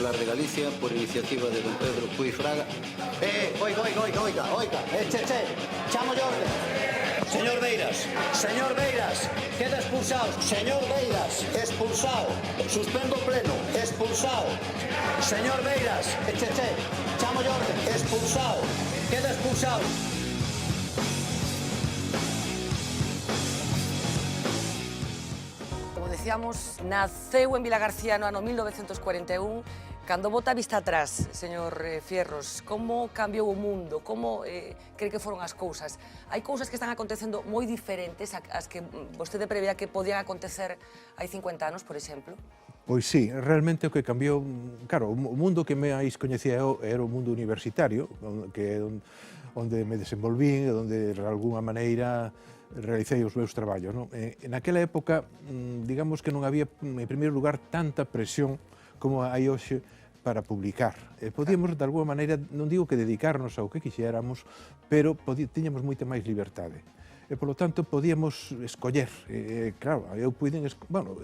Popular de Galicia, por iniciativa de don Pedro Puig Fraga. Oiga, chamo de orde. Señor Beiras, queda expulsado. Señor Beiras, expulsado. Suspendo pleno, expulsado. Señor Beiras, chamo de orde, expulsado. Queda expulsado. Como decíamos, naceu en Vilagarcía no ano 1941. Cando bota a vista atrás, señor Fierros, como cambiou o mundo? Como cree que foron as cousas? Hai cousas que están acontecendo moi diferentes ás que vostede prevea que podían acontecer hai 50 anos, por exemplo? Pois sí, realmente o que cambiou, claro, o mundo que máis coñecía era o mundo universitario, que é onde me desenvolvín, onde de alguna maneira realicei os meus traballos. Naquela época, digamos que non había, en primeiro lugar, tanta presión como hai hoxe para publicar. Podíamos, de alguna maneira, non digo que dedicarnos ao que quixéramos, pero tiñamos moita máis liberdade. E, polo tanto, podíamos escoller. Claro, eu puiden... Bueno,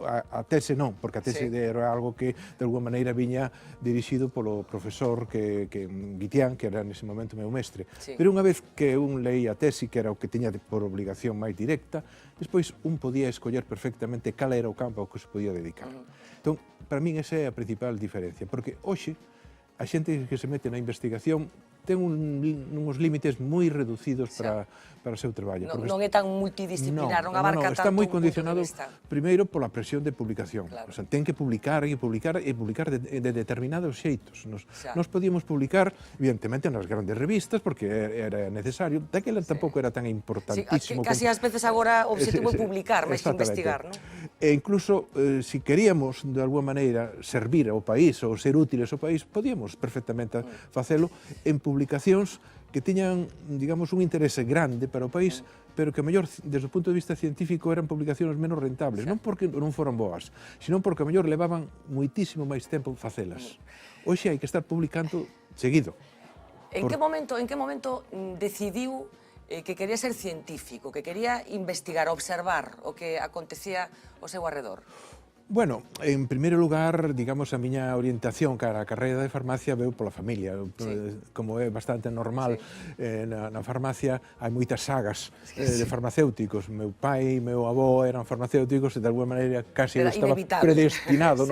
a tese non, porque a tese era algo que, de alguma maneira, viña dirixido polo profesor Guitián, que era nese momento meu mestre. Pero unha vez que un leía a tese, que era o que tiña por obligación máis directa, despois un podía escoller perfectamente cal era o campo ao que se podía dedicar. Entón, para min esa é a principal diferencia, porque hoxe a xente que se mete na investigación ten uns límites moi reducidos para o seu traballo. Non é tan multidisciplinar, non abarca tanto está moi un punto de condicionado, vista. primeiro, pola presión de publicación. O sea, ten que publicar e publicar de determinados xeitos. Nos podíamos publicar, evidentemente, nas grandes revistas, porque era necesario. Daquela tampouco era tan importantísimo. Casi ás veces agora o objetivo é publicar, máis que investigar, non? E incluso, se queríamos, de alguma maneira, servir ao país ou ser útiles ao país, podíamos perfectamente facelo en publicacións que tiñan, digamos, un interese grande para o país, pero que, a mellor, desde o punto de vista científico, eran publicacións menos rentables. Non porque non foran boas, sino porque, a mellor, levaban moitísimo máis tempo facelas. Hoxe hai que estar publicando seguido. En que momento decidiu que quería ser científico, que quería investigar, observar o que acontecía ao seu arredor? Bueno, en primeiro lugar, digamos, a miña orientación cara a carreira de farmacia veu pola familia. Como é bastante normal, na farmacia hai moitas sagas de farmacéuticos. Meu pai e meu avó eran farmacéuticos e, de alguma maneira, casi estaba predestinado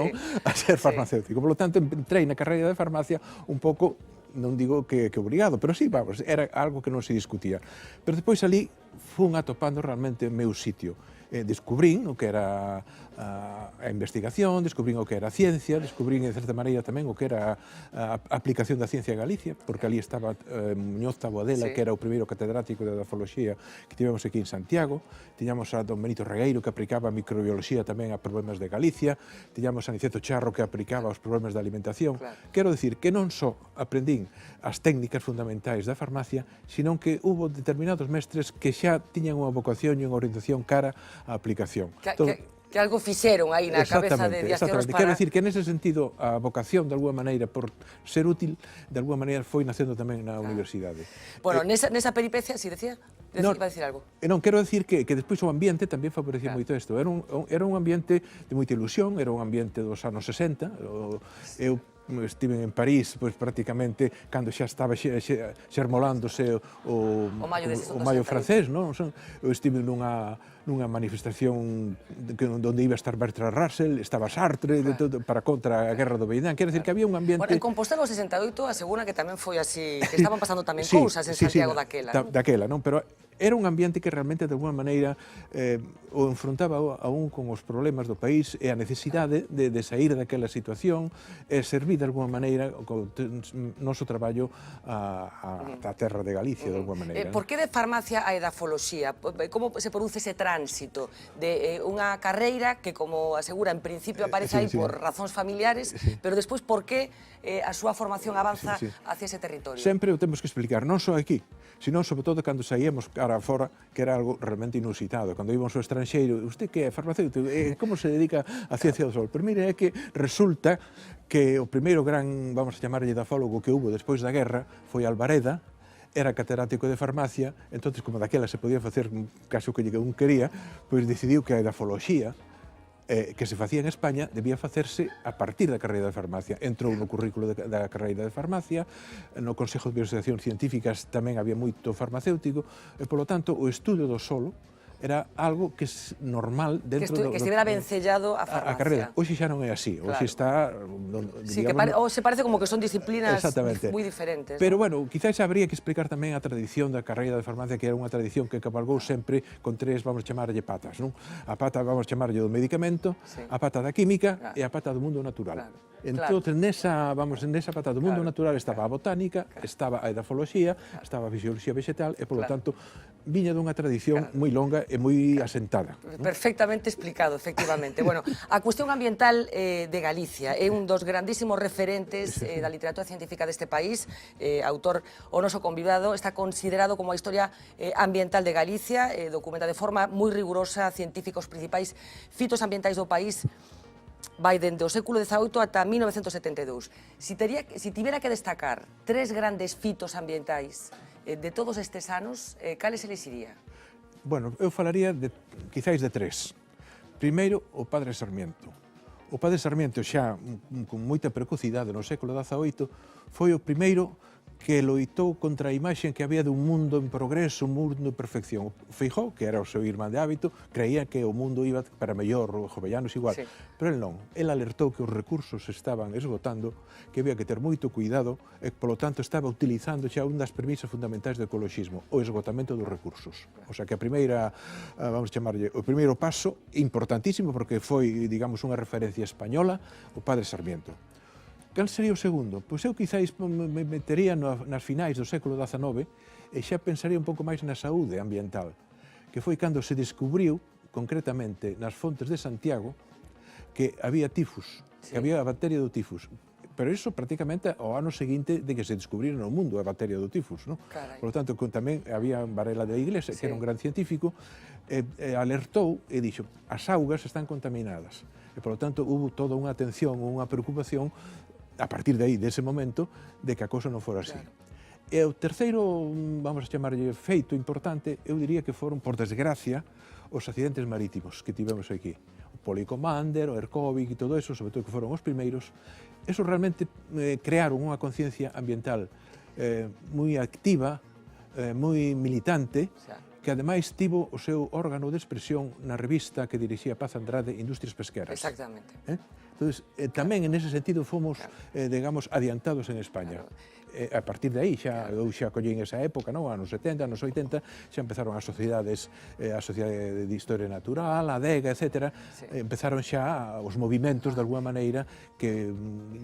a ser farmacéutico. Por lo tanto, entrei na carreira de farmacia un pouco, non digo que obrigado, pero sí, vamos, era algo que non se discutía. Pero depois ali fun atopando realmente o meu sitio. Descubrín o que era a investigación, descubrín o que era a ciencia, descubrín, de certa maneira, tamén o que era a aplicación da ciencia a Galicia, porque ali estaba Muñoz Taboadela, que era o primeiro catedrático de edafoloxía que tivemos aquí en Santiago, tiñamos a don Benito Regueiro, que aplicaba a microbioloxía tamén a problemas de Galicia, tiñamos a Niceto Charro, que aplicaba aos problemas da alimentación. Quero dicir que non só aprendín as técnicas fundamentais da farmacia, sino que hubo determinados mestres que xa tiñan unha vocación e unha orientación cara á aplicación. Que algo fixeron aí na cabeza de Diáceros para... Quero dicir que nese sentido a vocación, de alguma maneira, por ser útil, de alguma maneira foi nacendo tamén na universidade. Bueno, nesa peripecia, si decía, iba a decir algo. Non, quero dicir que despois o ambiente tamén favorecía moito isto. Era un ambiente de moita ilusión, era un ambiente dos anos 60. Eu estive en París, pois prácticamente cando xa estaba xermolándose o maio francés, non? Eu estive nunha manifestación onde iba a estar Bertrand Russell, estaba Sartre, para contra a guerra do Vietnam. Quero dicir que había un ambiente... En Compostela o 68 asegura que tamén foi así, que estaban pasando tamén cousas en Santiago daquela. Daquela, non? Pero era un ambiente que realmente, de alguma maneira, o enfrontaba aún con os problemas do país e a necesidade de sair daquela situación e servir, de alguma maneira, o noso traballo á terra de Galicia, de alguma maneira. Por que de farmacia a edafoloxía? Como se produce ese tránsito de unha carreira que, como asegura, en principio aparece aí por razóns familiares, pero despois por que a súa formación avanza hacia ese territorio? Sempre o temos que explicar, non só aquí, sino, sobre todo, cando saíamos cara fora, que era algo realmente inusitado. Cando íbamos ao estranxeiro, usted que é farmacéutico, como se dedica á ciencia do sol? Pero mire, é que resulta que o primeiro gran, vamos a chamarlle, edafólogo que hubo despois da guerra foi Alvareda, era catedrático de farmacia, entonces, como daquela se podía facer case o que un quería, pois decidiu que a edafoloxía que se facía en España debía facerse a partir da carreira de farmacia. Entrou no currículo da carreira de farmacia, no Consejo de Investigacións Científicas tamén había moito farmacéutico, e, polo tanto, o estudo do solo era algo que é normal dentro que estivera vencellado a farmacia. A carreira. Hoxe xa non é así. Hoxe está... Sí, que se parece como que son disciplinas moi diferentes. Pero, bueno, quizás habría que explicar tamén a tradición da carreira de farmacia, que era unha tradición que cabalgou sempre con tres, vamos a chamarlle patas, non? A pata, vamos a chamarlle do medicamento, a pata da química e a pata do mundo natural. Entón, nesa pata do mundo natural estaba a botánica, estaba a edafoloxía, estaba a fisioloxía vegetal e, polo tanto, viña dunha tradición moi longa e moi asentada. Perfectamente explicado, efectivamente. Bueno, a cuestión ambiental de Galicia é un dos grandísimos referentes da literatura científica deste país. Autor o noso convidado, está considerado como a historia ambiental de Galicia, documenta de forma moi rigurosa científicos principais fitos ambientais do país, vai dende o século XVIII ata 1972. Si tivera que destacar tres grandes fitos ambientais de todos estes anos, cales elixiría? Bueno, eu falaría quizáis de tres. Primeiro, o Padre Sarmiento. O Padre Sarmiento, xa con moita precocidade no século XVIII, foi o primeiro que loitou contra a imaxe que había dun mundo en progreso, un mundo en perfección. Feijóo, que era o seu irmán de hábito, creía que o mundo iba para mellor, o Jovellanos igual. Pero el non. El alertou que os recursos se estaban esgotando, que había que ter moito cuidado e, polo tanto, estaba utilizando xa unha das premisas fundamentais do ecoloxismo, o esgotamento dos recursos. O sea, que a primeira, vamos a chamarlle, o primeiro paso, importantísimo, porque foi, digamos, unha referencia española, o Padre Sarmiento. Cal sería o segundo? Pois eu quizáis me metería nas finais do século XIX e xa pensaría un pouco máis na saúde ambiental, que foi cando se descubriu, concretamente nas fontes de Santiago, que había tifus, que había a bacteria do tifus. Pero iso prácticamente ao ano seguinte de que se descubrira no mundo a bacteria do tifus, non? Por lo tanto, tamén había Varela de Iglesia, que era un gran científico, alertou e dixo, as augas están contaminadas. E, por lo tanto, hubo toda unha atención, unha preocupación a partir de aí, dese momento, de que a cousa non fora así. E o terceiro, vamos a chamarlle feito importante, eu diría que foron, por desgracia, os accidentes marítimos que tivemos aquí. O Policomander, o Ercóvic e todo eso, sobre todo que foron os primeiros, eso realmente crearon unha conciencia ambiental moi activa, moi militante, que ademais tivo o seu órgano de expresión na revista que dirixía Paz Andrade, Industrias Pesqueras. Exactamente. Entonces, tamén en ese sentido fomos, digamos, adiantados en España. A partir de aí, eu xa collín esa época, anos 70, anos 80, xa empezaron as sociedades, a Sociedade de Historia Natural, a DEGA, etc. Empezaron xa os movimentos, de alguma maneira, que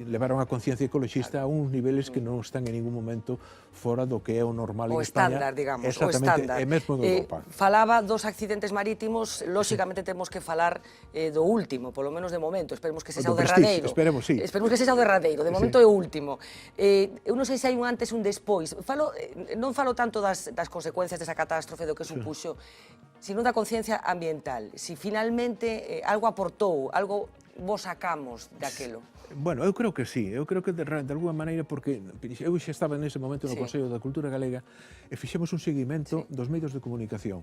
levaron a conciencia ecoloxista a uns niveles que non están en ningún momento fora do que é o normal en España. O estándar, digamos, o estándar. E mesmo en Europa. Falaba dos accidentes marítimos, lóxicamente temos que falar do último, polo menos de momento, esperemos que sexa o derradeiro. Esperemos, sí. Esperemos que sexa o derradeiro, de momento é o último. Eu non sei se hai un antes e un despois. Non falo tanto das consecuencias desa catástrofe, do que supuxo, sino da conciencia ambiental. Si finalmente algo aportou, algo vos sacamos daquelo. Bueno, eu creo que sí, eu creo que de alguma maneira, porque eu xa estaba nese momento no Consello da Cultura Galega e fixemos un seguimento dos medios de comunicación.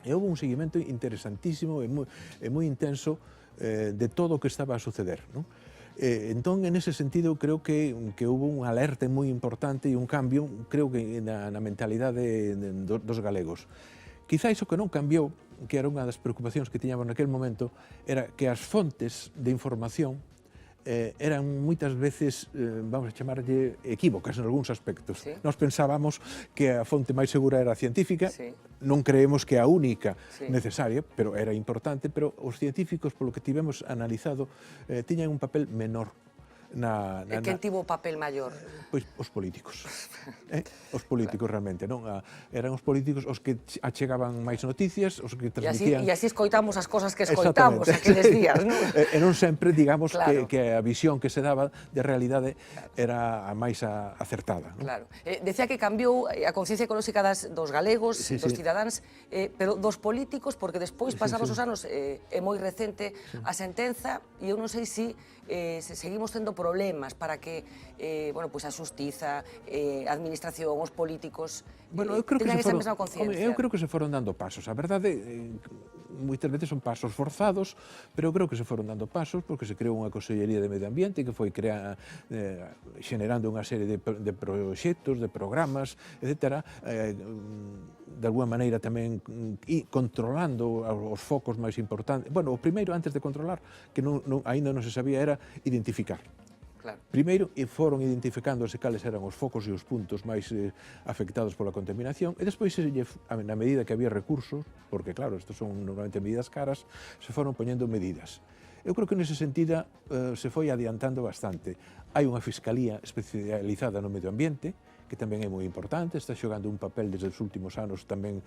E houve un seguimento interesantísimo e moi intenso de todo o que estaba a suceder, non? Entón, en ese sentido, creo que hubo un alerta moi importante e un cambio, creo que na mentalidade dos galegos. Quizáis o que non cambiou, que era unha das preocupacións que tiñamos naquele momento, era que as fontes de información eran moitas veces, vamos a chamarlle, equívocas en algúns aspectos. Nós pensábamos que a fonte máis segura era a científica, non creemos que a única necesaria, pero era importante, pero os científicos, polo que tivemos analizado, tiñan un papel menor. Quen tivo o papel maior? Pois os políticos. Os políticos realmente, non? Eran os políticos os que achegaban máis noticias, os que transmitían... E así escoitamos as cosas que escoitamos aqueles días, non? E non sempre, digamos, que a visión que se daba de realidade era a máis acertada. Claro. Decía que cambiou a conciencia ecolóxica dos galegos, dos cidadáns, pero dos políticos, porque despois, pasados os anos, é moi recente a sentenza, e eu non sei se seguimos tendo problemas para que a xustiza, a administración, os políticos teñan esa mesma conciencia. Eu creo que se foron dando pasos. A verdade, moitas veces son pasos forzados, pero creo que se foron dando pasos porque se creou unha Consellería de Medio Ambiente que foi xenerando unha serie de proxectos, de programas, etc. De alguma maneira tamén controlando os focos máis importantes. Bueno, o primeiro, antes de controlar, que aínda non se sabía, era identificar. Claro. Primeiro, foron identificándose cales eran os focos e os puntos máis afectados pola contaminación, e despois, na medida que había recursos, porque claro, estos son normalmente medidas caras, se foron poñendo medidas. Eu creo que nese sentido se foi adiantando bastante. Hai unha fiscalía especializada no medio ambiente, que tamén é moi importante, está xogando un papel desde os últimos anos tamén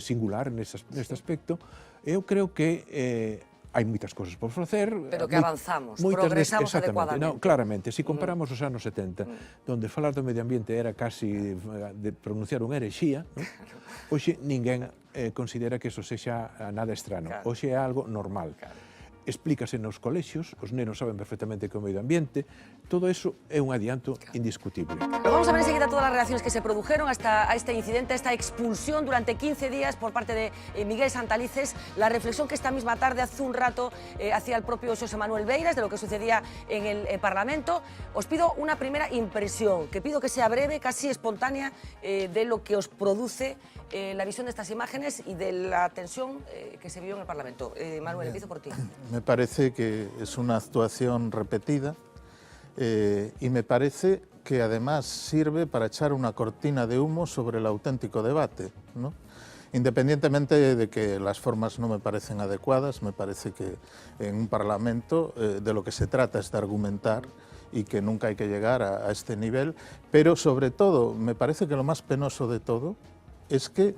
singular neste aspecto. Eu creo que hai moitas cousas por facer. Pero que avanzamos, progresamos adecuadamente. No, claramente, se comparamos os anos 70, donde falar do medio ambiente era casi de pronunciar unha herexía, ¿no? Hoxe ninguén considera que eso sexa nada estrano. Claro. Hoxe é algo normal. Claro. Explícase nos colexios, os nenos saben perfectamente que o medio ambiente, todo eso é un adianto indiscutible. Vamos a ver enseguida todas las reacciones que se produjeron hasta a este incidente, a esta expulsión durante 15 días por parte de Miguel Santalices, la reflexión que esta misma tarde, hace un rato, hacía el propio Xosé Manuel Beiras de lo que sucedía en el Parlamento. Os pido una primera impresión, que pido que sea breve, casi espontánea, de lo que os produce la visión de estas imágenes y de la tensión que se vio en el Parlamento. Manuel, empiezo por ti. Me parece que es una actuación repetida y me parece que además sirve para echar una cortina de humo sobre el auténtico debate, ¿no? Independientemente de que las formas no me parecen adecuadas, me parece que en un Parlamento de lo que se trata es de argumentar y que nunca hay que llegar a este nivel, pero sobre todo me parece que lo más penoso de todo es que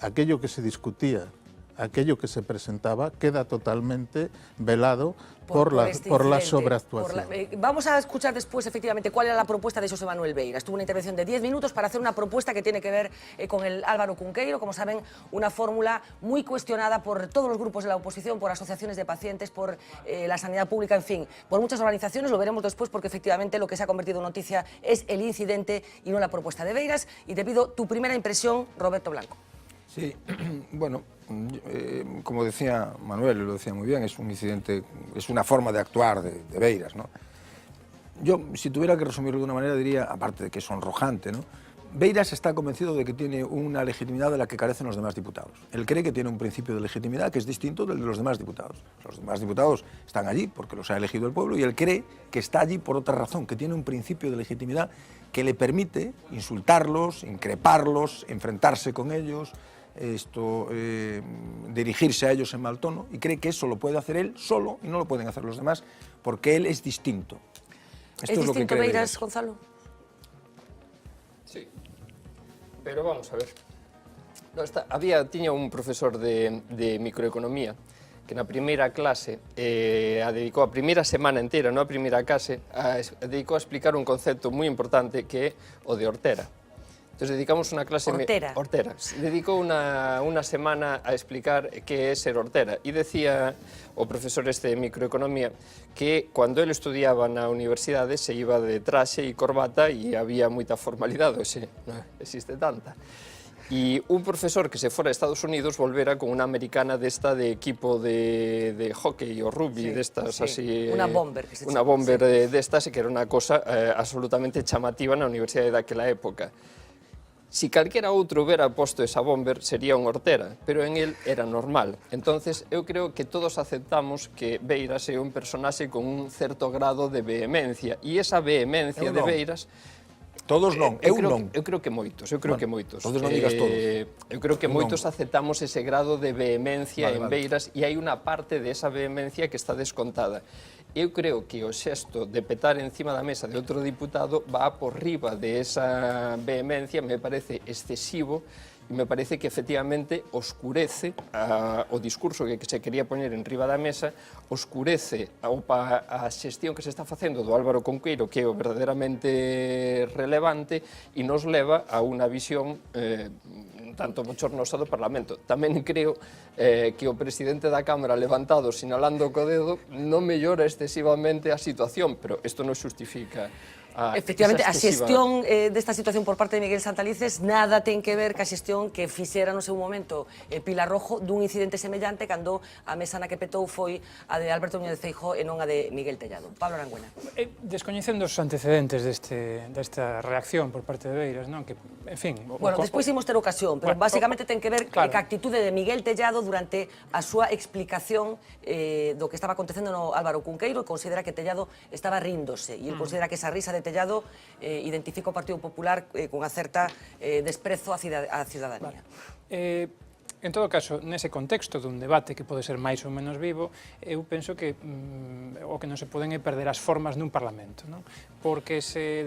aquello que se discutía, aquello que se presentaba, queda totalmente velado por la sobreactuación. Vamos a escuchar después, efectivamente, cuál era la propuesta de Xosé Manuel Beiras. Tuvo una intervención de 10 minutos para hacer una propuesta que tiene que ver con el Álvaro Cunqueiro, como saben, una fórmula muy cuestionada por todos los grupos de la oposición, por asociaciones de pacientes, por la sanidad pública, en fin, por muchas organizaciones. Lo veremos después porque efectivamente lo que se ha convertido en noticia es el incidente y no la propuesta de Beiras. Y te pido tu primera impresión, Roberto Blanco. Sí, bueno, como decía Manuel, lo decía muy bien, es un incidente, es una forma de actuar de Beiras, ¿no? Yo, si tuviera que resumirlo de una manera, diría, aparte de que es sonrojante, ¿no? Beiras está convencido de que tiene una legitimidad de la que carecen los demás diputados. Él cree que tiene un principio de legitimidad que es distinto del de los demás diputados. Los demás diputados están allí porque los ha elegido el pueblo y él cree que está allí por otra razón, que tiene un principio de legitimidad que le permite insultarlos, increparlos, enfrentarse con ellos, dirigirse a ellos en mal tono, y cree que eso lo puede hacer él solo y no lo pueden hacer los demás porque él es distinto. Esto ¿Es distinto Beiras, Gonzalo? Sí, pero vamos a ver. Tiña un profesor de microeconomía que na primeira clase dedicou a primeira semana inteira, non a primeira clase, dedicou a explicar un concepto moi importante que é o de hortera. Entonces dedicamos una clase... Hortera. Hortera. Dedicó una semana a explicar qué es ser hortera. Y decía o profesor de microeconomía que cuando él estudiaba na universidade se iba de traxe e corbata e había moita formalidade, hoxe non existe tanta. Y un profesor que se fuera a Estados Unidos volvera con una americana de equipo de hockey o rugby, sí, así... Una bomber. Que se una bomber sí. Que era unha cosa absolutamente chamativa na universidade daquela época. Si calquera outro hubiera posto esa bomber, sería un hortera, pero en él era normal. Entonces, eu creo que todos aceptamos que Beiras é un personaxe con un certo grado de vehemencia, e esa vehemencia de Beiras... Todos non, eu non. Eu creo que moitos, Todos non digas todos. Eu creo que moitos aceptamos ese grado de vehemencia en Beiras, e hai unha parte desa vehemencia que está descontada. Eu creo que o xesto de petar encima da mesa de outro diputado va por riba de esa vehemencia, me parece excesivo, e me parece que efectivamente oscurece o discurso que se quería poñer en riba da mesa, oscurece a xestión que se está facendo do Álvaro Cunqueiro, que é o verdadeiramente relevante, e nos leva a unha visión tanto bochornosa do Parlamento. Tamén creo que o presidente da Cámara levantado sinalando co dedo non mellora excesivamente a situación, pero isto non xustifica Efectivamente, a esa excesiva... xestión desta situación por parte de Miguel Santalices nada ten que ver ca xestión que fixera no seu momento Pilar Rojo dun incidente semellante cando a mesa na que petou foi a de Alberto Núñez Feijóo e non a de Miguel Tellado. Pablo Arangüena. Descoñecendo os antecedentes desta reacción por parte de Beiras, non? Que, en fin... Bueno, despois imos ter ocasión, pero basicamente ten que ver ca actitude de Miguel Tellado durante a súa explicación do que estaba acontecendo no Álvaro Cunqueiro e considera que Tellado estaba ríndose e ele considera que esa risa de Tellado identifica o Partido Popular cunha certa desprezo á ciudadanía. En todo caso, nese contexto dun debate que pode ser máis ou menos vivo, eu penso que o que non se poden é perder as formas nun Parlamento, non? Porque se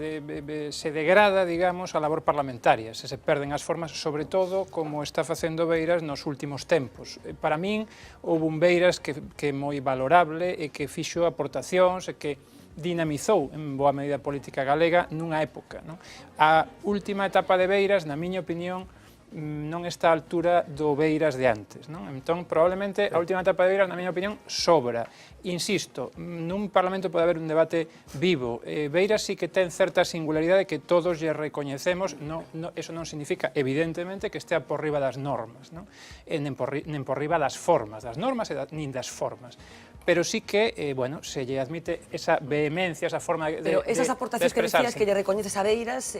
degrada, digamos, a labor parlamentaria, se perden as formas, sobre todo como está facendo Beiras nos últimos tempos. Para min, houve un Beiras que é moi valorable e que fixo aportacións e que dinamizou en boa medida a política galega nunha época, non? A última etapa de Beiras, na miña opinión, non está á altura do Beiras de antes, non? Entón, probablemente, a última etapa de Beiras, na miña opinión, sobra. Insisto, nun Parlamento pode haber un debate vivo. Beiras sí que ten certa singularidade que todos lle recoñecemos, eso non significa, evidentemente, que estea por riba das normas, non? Nen por riba das formas, das normas nin das formas. Pero sí que, bueno, se lle admite esa vehemencia, esa forma de expresarse. Pero esas aportacións que decías que lle recoñeces a Beiras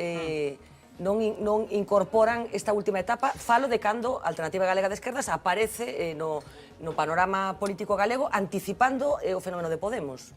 non incorporan esta última etapa. Falo de cando a Alternativa Galega de Esquerdas aparece no panorama político galego anticipando o fenómeno de Podemos.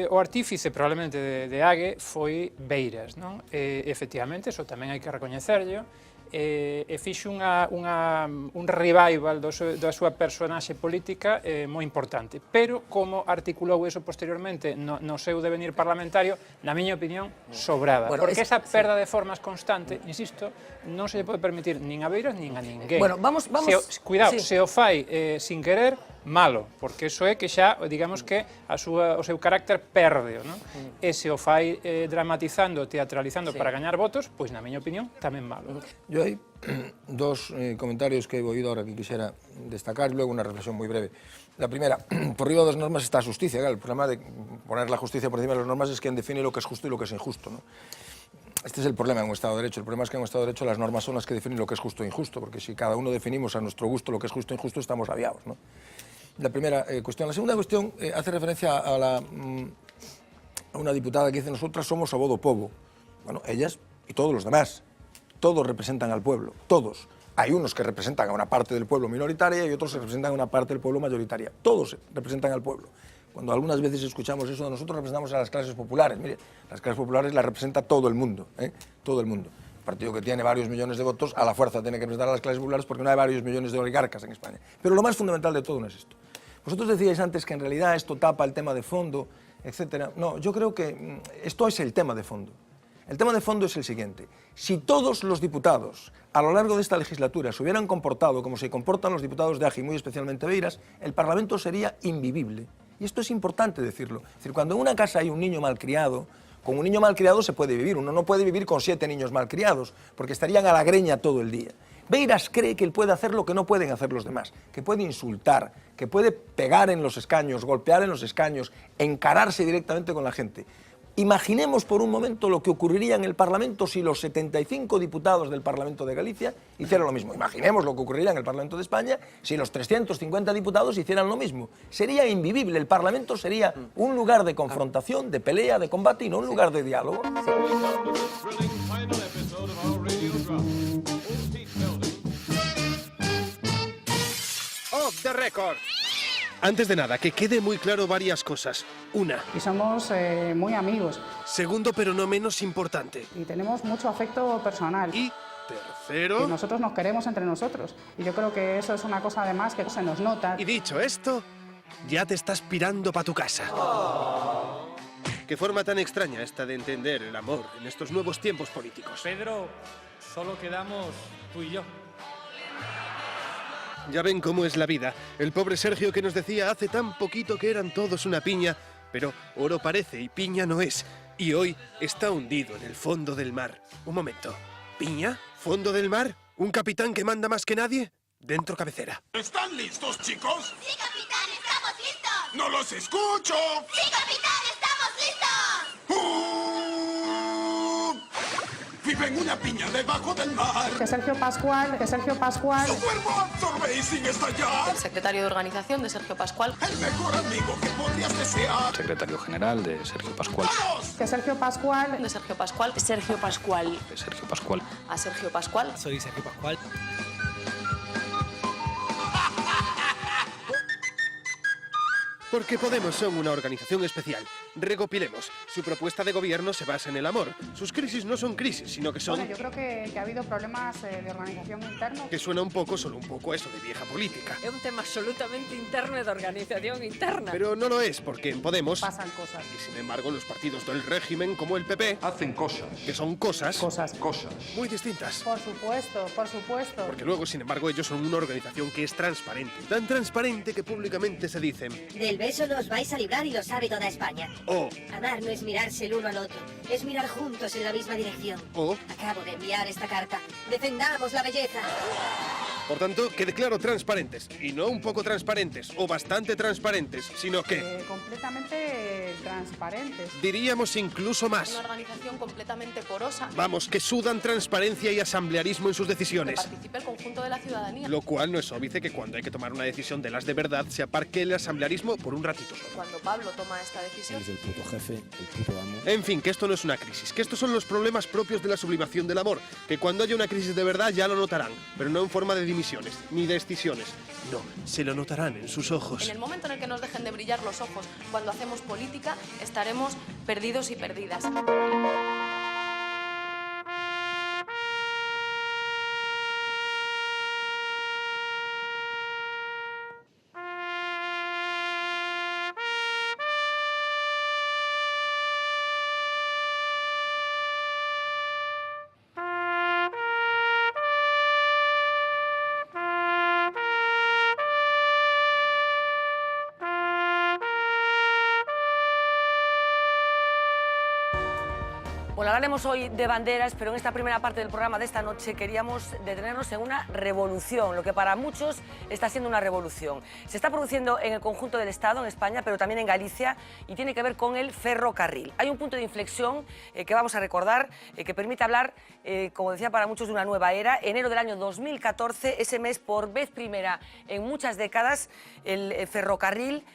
O artífice probablemente de Ague foi Beiras, non? Efectivamente, eso tamén hai que recoñecerlo, e fixe un revival da súa personaxe política moi importante, pero como articulou eso posteriormente no seu devenir parlamentario, na miña opinión, sobraba, porque esa perda de formas constante, insisto, non se lle pode permitir nin a Beiras nin a ninguén. Bueno, vamos... Cuidado, se o fai sin querer, malo, porque iso é que xa, digamos que o seu carácter perde, non? E se o fai dramatizando, teatralizando para gañar votos, pois, na miña opinión, tamén malo. Yo hay dos comentarios que he oído ahora que quisiera destacar, luego una reflexión muy breve. La primera, por arriba de las normas está la justicia. Claro, el problema de poner la justicia por encima de las normas es quien define lo que es justo y lo que es injusto, ¿no? Este es el problema en un Estado de Derecho. El problema es que en un Estado de Derecho las normas son las que definen lo que es justo e injusto, porque si cada uno definimos a nuestro gusto lo que es justo e injusto, estamos aviados, ¿no? La primera cuestión. La segunda cuestión hace referencia a una diputada que dice: nosotras somos abodo povo. Bueno, ellas y todos los demás. Todos representan al pueblo, todos. Hay unos que representan a una parte del pueblo minoritaria y otros que representan a una parte del pueblo mayoritaria. Todos representan al pueblo. Cuando algunas veces escuchamos eso de nosotros representamos a las clases populares, mire, las clases populares las representa todo el mundo, todo el mundo. Un partido que tiene varios millones de votos, a la fuerza tiene que representar a las clases populares porque no hay varios millones de oligarcas en España. Pero lo más fundamental de todo no es esto. Vosotros decíais antes que en realidad esto tapa el tema de fondo, etc. No, yo creo que esto es el tema de fondo. El tema de fondo es el siguiente: si todos los diputados a lo largo de esta legislatura se hubieran comportado como se comportan los diputados de AGI, muy especialmente Beiras, el Parlamento sería invivible. Y esto es importante decirlo. Es decir, cuando en una casa hay un niño malcriado, con un niño malcriado se puede vivir. Uno no puede vivir con 7 niños malcriados, porque estarían a la greña todo el día. Beiras cree que él puede hacer lo que no pueden hacer los demás, que puede insultar, que puede pegar en los escaños, golpear en los escaños, encararse directamente con la gente. Imaginemos por un momento lo que ocurriría en el Parlamento si los 75 diputados del Parlamento de Galicia hicieran lo mismo. Imaginemos lo que ocurriría en el Parlamento de España si los 350 diputados hicieran lo mismo. Sería invivible. El Parlamento sería un lugar de confrontación, de pelea, de combate y no un lugar de diálogo. Off the record. Antes de nada, que quede muy claro varias cosas. Una. Y somos muy amigos. Segundo, pero no menos importante. Y tenemos mucho afecto personal. Y tercero. Que nosotros nos queremos entre nosotros. Y yo creo que eso es una cosa además que se nos nota. Y dicho esto, ya te estás pirando para tu casa. Oh. Qué forma tan extraña esta de entender el amor en estos nuevos tiempos políticos. Pedro, solo quedamos tú y yo. Ya ven cómo es la vida. El pobre Sergio que nos decía hace tan poquito que eran todos una piña, pero oro parece y piña no es. Y hoy está hundido en el fondo del mar. Un momento. ¿Piña? ¿Fondo del mar? ¿Un capitán que manda más que nadie? Dentro cabecera. ¿Están listos, chicos? ¡Sí, capitán! ¡Estamos listos! ¡No los escucho! ¡Sí, capitán! ¡Estamos listos! viven una piña debajo del mar. Que Sergio Pascual, Su cuerpo absorbe y sin estallar. El secretario de organización de Sergio Pascual. El mejor amigo que podrías desear. Secretario general de Sergio Pascual. ¡Vamos! que Sergio Pascual, De Sergio Pascual. Sergio Pascual. De Sergio Pascual. A Sergio Pascual. Soy Sergio Pascual. Porque Podemos son una organización especial. Recopilemos. Su propuesta de gobierno se basa en el amor. Sus crisis no son crisis, sino que son... Bueno, yo creo que ha habido problemas de organización interna. Que suena un poco, solo un poco, a eso de vieja política. É un tema absolutamente interno e de organización interna. Pero no lo es, porque en Podemos... Pasan cosas. Y sin embargo, los partidos del régimen, como el PP... Hacen cosas. Que son cosas... Cosas. Muy distintas. Por supuesto, por supuesto. Porque luego, sin embargo, ellos son una organización que es transparente. Tan transparente que públicamente se dicen... Del beso nos vais a librar y lo sabe toda España. O... Amar no es mirarse el uno al otro, es mirar juntos en la misma dirección. O... Acabo de enviar esta carta. Defendamos la belleza. Por tanto, quede claro, transparentes. Y no un poco transparentes o bastante transparentes, sino que... Completamente transparentes. Diríamos incluso Una más. organización completamente porosa. Vamos, que sudan transparencia y asamblearismo en sus Que decisiones. participe el conjunto de la ciudadanía. Lo cual no es óbice que cuando hay que tomar una decisión de las de verdad se aparque el asamblearismo por un ratito solo. Cuando Pablo toma esta decisión. el puto jefe, el puto amo. En fin, que esto no es una crisis, que estos son los problemas propios de la sublimación del amor, que cuando haya una crisis de verdad ya lo notarán, pero no en forma de dimisiones, ni de excisiones. No, se lo notarán en sus ojos. En el momento en el que nos dejen de brillar los ojos cuando hacemos política, estaremos perdidos y perdidas. Bueno, hablaremos hoy de banderas, pero en esta primera parte del programa de esta noche queríamos detenernos en una revolución, lo que para muchos está siendo una revolución. Se está produciendo en el conjunto del Estado, en España, pero también en Galicia, y tiene que ver con el ferrocarril. Hay un punto de inflexión que vamos a recordar, que permite hablar, como decía, para muchos de una nueva era. Enero del año 2014, ese mes, por vez primera en muchas décadas, el ferrocarril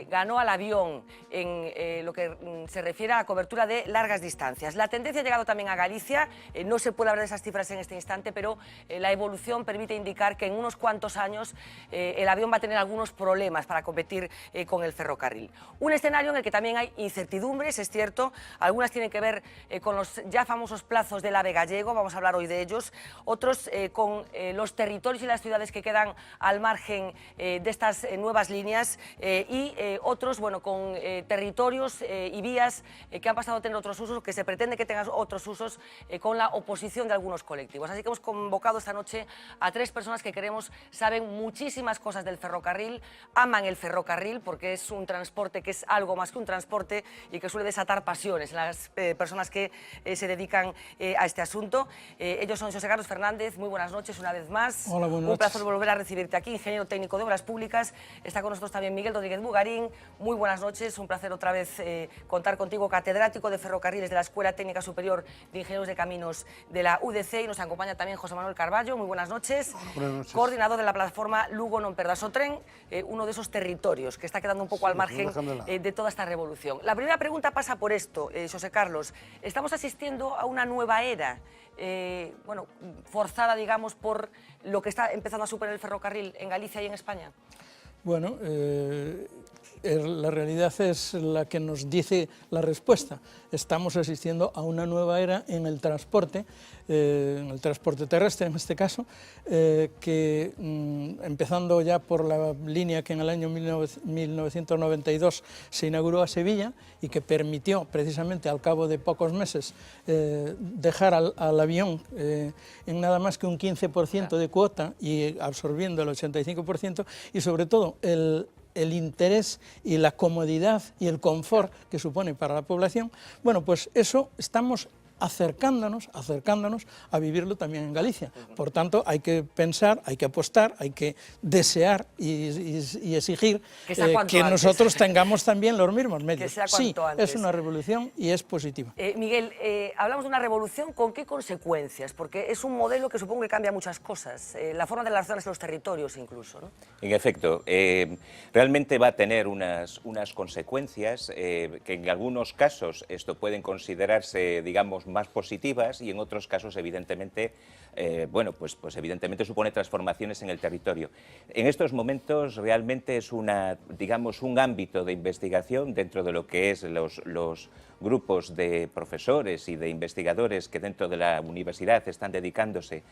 ganó al avión en lo que se refiere a la cobertura de largas distancias. La tendencia ha llegado también a Galicia, no se puede hablar de esas cifras en este instante, pero la evolución permite indicar que en unos cuantos años el avión va a tener algunos problemas para competir con el ferrocarril. Un escenario en el que también hay incertidumbres, es cierto, algunas tienen que ver con los ya famosos plazos del AVE gallego, vamos a hablar hoy de ellos, otros con los territorios y las ciudades que quedan al margen de estas nuevas líneas y otros, bueno, con territorios y vías que han pasado a tener otros usos, que se pretende que tengan otros usos con la oposición de algunos colectivos. Así que hemos convocado esta noche a tres personas que creemos saben muchísimas cosas del ferrocarril, aman el ferrocarril porque es un transporte que es algo más que un transporte y que suele desatar pasiones en las personas que se dedican a este asunto. Ellos son José Carlos Fernández, muy buenas noches una vez más. Hola, buenas noches. Un placer volver a recibirte aquí, ingeniero técnico de Obras Públicas. Está con nosotros también Miguel Rodríguez Bugarín, muy buenas noches, un placer otra vez contar contigo, catedrático de ferrocarriles de la Escuela Técnica Superior de Ingenieros de Caminos de la UDC, y nos acompaña también José Manuel Carballo, muy buenas noches. Buenas noches. Coordinador de la plataforma Lugo Non Perdas o Tren, uno de esos territorios que está quedando un poco al margen de toda esta revolución. La primera pregunta pasa por esto, José Carlos. Estamos asistiendo a una nueva era, bueno, forzada, digamos, por lo que está empezando a superar el ferrocarril en Galicia y en España. Bueno, la realidad es la que nos dice la respuesta. Estamos asistiendo a una nueva era en el transporte terrestre en este caso, que empezando ya por la línea que en el año 1992 se inauguró a Sevilla y que permitió precisamente al cabo de pocos meses dejar al avión en nada más que un 15% de cuota y absorbiendo el 85%, y sobre todo el interés y la comodidad y el confort que supone para la población. Bueno, pues eso estamos acercándonos a vivirlo también en Galicia. Por tanto, hay que pensar, hay que apostar, hay que desear y exigir que nosotros tengamos también los mismos medios. Sí, es una revolución y es positiva. Miguel, hablamos de una revolución, ¿con qué consecuencias? Porque es un modelo que supongo que cambia muchas cosas, la forma de relacionarse los territorios incluso, ¿no? En efecto, realmente va a tener unas consecuencias que en algunos casos esto pueden considerarse, digamos, más positivas y en otros casos, evidentemente, bueno, pues evidentemente supone transformaciones en el territorio. En estos momentos realmente es digamos, un ámbito de investigación dentro de lo que es los grupos de profesores y de investigadores que dentro de la universidad están dedicándose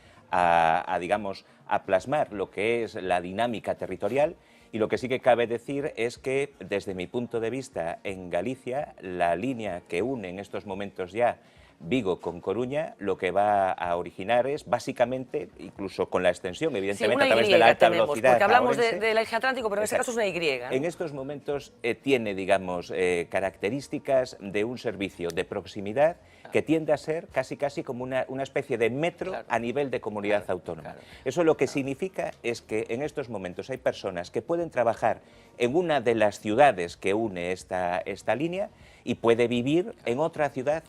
digamos, a plasmar lo que es la dinámica territorial. Y lo que sí que cabe decir es que, desde mi punto de vista, en Galicia, la línea que une en estos momentos ya Vigo con Coruña, lo que va a originar es, básicamente, incluso con la extensión, evidentemente, a través de la alta velocidad. Porque hablamos del eje atlántico, pero en este caso es una Y, ¿no? En estos momentos tiene, digamos, características de un servicio de proximidad que tiende a ser casi como una especie de metro a nivel de comunidad autónoma. Eso lo que significa es que en estos momentos hay personas que pueden trabajar en una de las ciudades que une esta línea y puede vivir en otra ciudad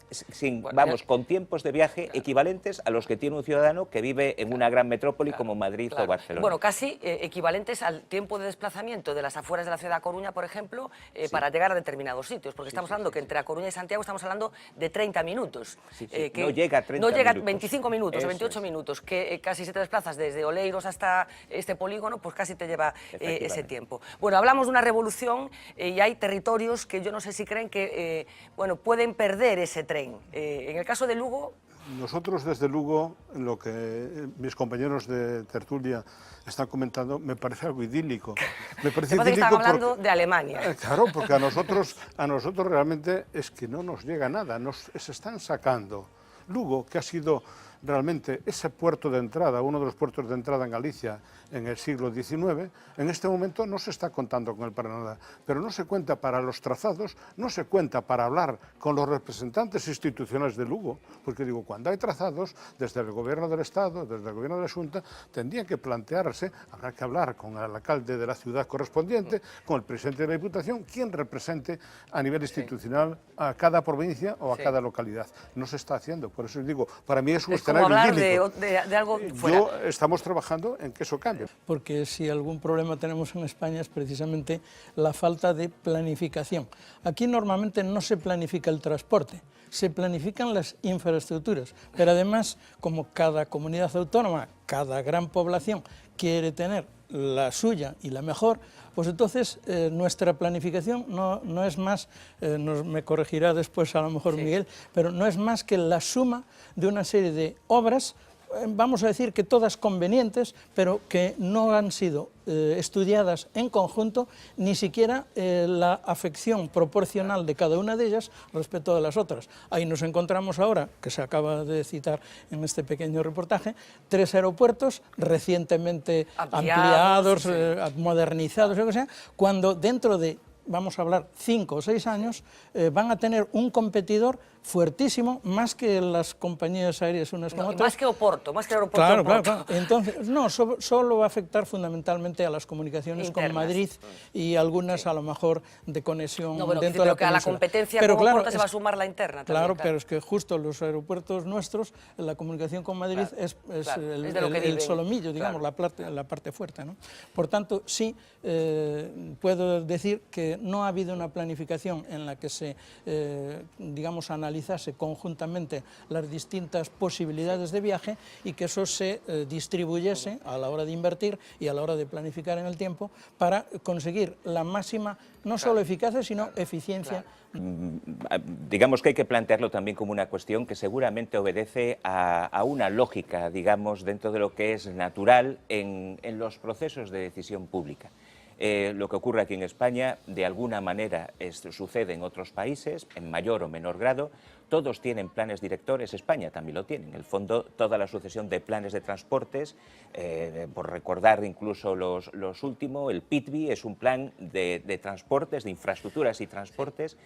con tiempos de viaje equivalentes a los que tiene un ciudadano que vive en una gran metrópoli como Madrid o Barcelona. Bueno, casi equivalentes al tiempo de desplazamiento de las afueras de la ciudad de Coruña, por ejemplo, para llegar a determinados sitios, porque estamos hablando que entre A Coruña y Santiago estamos hablando de 30 minutos. Que no llega a 30 no llega a minutos. 25 minutos o 28 minutos, que casi si te desplazas desde Oleiros hasta este polígono, pues casi te lleva ese tiempo. Bueno, hablamos de una revolución y hay territorios que yo no sé si creen que bueno, pueden perder ese tren. En el caso de Lugo... Nosotros desde Lugo, lo que mis compañeros de tertulia están comentando, me parece algo idílico. Me parece idílico que están hablando de Alemania. Claro, porque a nosotros realmente es que no nos llega nada, se están sacando. Lugo, que ha sido realmente ese puerto de entrada, uno de los puertos de entrada en Galicia en el siglo XIX, en este momento no se está contando con él para nada, pero no se cuenta para los trazados, no se cuenta para hablar con los representantes institucionales de Lugo, porque digo, cuando hay trazados, desde el Gobierno del Estado, desde el Gobierno de la Xunta, tendrían que plantearse, habrá que hablar con el alcalde de la ciudad correspondiente, con el presidente de la Diputación, quien represente a nivel institucional a cada provincia o a cada localidad. No se está haciendo, por eso digo, para mí es un escenario idílico. De algo fuera. Estamos trabajando en que eso cambie. Porque si algún problema tenemos en España es precisamente la falta de planificación. Aquí normalmente no se planifica el transporte, se planifican las infraestructuras, pero además, como cada comunidad autónoma, cada gran población quiere tener la suya y la mejor, pues entonces nuestra planificación no es más, me corregirá después a lo mejor Miguel, pero no es más que la suma de una serie de obras, vamos a decir que todas convenientes, pero que no han sido estudiadas en conjunto, ni siquiera la afección proporcional de cada una de ellas respecto de las otras. Ahí nos encontramos ahora, que se acaba de citar en este pequeño reportaje, 3 aeropuertos recientemente ampliados, modernizados, o sea, cuando dentro de, vamos a hablar, 5 o 6 años, van a tener un competidor fuertísimo, más que las compañías aéreas unas con otras. Más que Oporto, más que el aeropuerto Claro. Entonces, no, solo va a afectar fundamentalmente a las comunicaciones internas con Madrid y algunas a lo mejor de conexión dentro de la península. A la competencia con Oporto se va a sumar la interna también. Claro, pero es que justo los aeropuertos nuestros, la comunicación con Madrid es el solomillo, digamos, la parte fuerte, ¿no? Por tanto, sí, puedo decir que no ha habido una planificación en la que se, digamos, analizase conjuntamente las distintas posibilidades de viaje y que eso se distribuyese a la hora de invertir y a la hora de planificar en el tiempo para conseguir la máxima, no solo eficacia, sino eficiencia. Digamos que hay que plantearlo también como una cuestión que seguramente obedece a una lógica, digamos, dentro de lo que es natural en los procesos de decisión pública. Lo que ocurre aquí en España, de alguna manera, sucede en otros países, en mayor o menor grado. Todos tienen planes directores, España también lo tiene. En el fondo, toda la sucesión de planes de transportes, por recordar incluso los últimos, el PITBI es un plan de transportes, de infraestructuras y transportes,